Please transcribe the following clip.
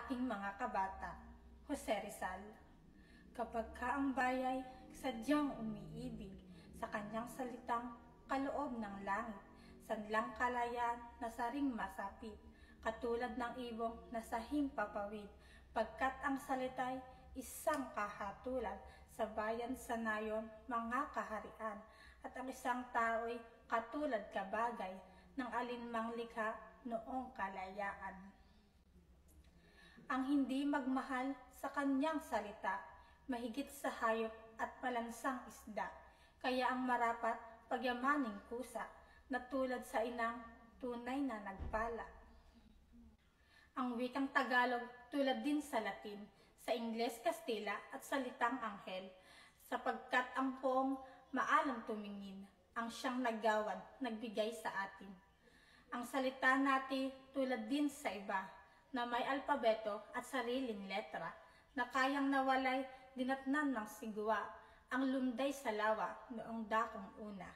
aking mga kabata. Jose Rizal. Kapag ka ang bayay sadyang umiibig sa kanyang salitang kaloob ng langit, sanlang kalayaan na saring masapit, katulad ng ibong na sa himpapawid, pagkat ang salita'y isang kahatulan sa bayan sa nayon mga kaharian, at ang isang tao'y katulad kabagay ng alinmang likha noong kalayaan. Ang hindi magmahal sa kanyang salita, mahigit sa hayop at malansang isda, kaya ang marapat pagyamaning kusa, na tulad sa inang tunay na nagpala. Ang wikang Tagalog tulad din sa Latin, sa Ingles, Kastila at salitang Anghel, sapagkat ang poong maalam tumingin, ang siyang naggawan, nagbigay sa atin. Ang salita natin tulad din sa iba, na may alpabeto at sariling letra, na kayang nawalay dinatnan ng sigwa, ang lunday sa lawa noong dakong una.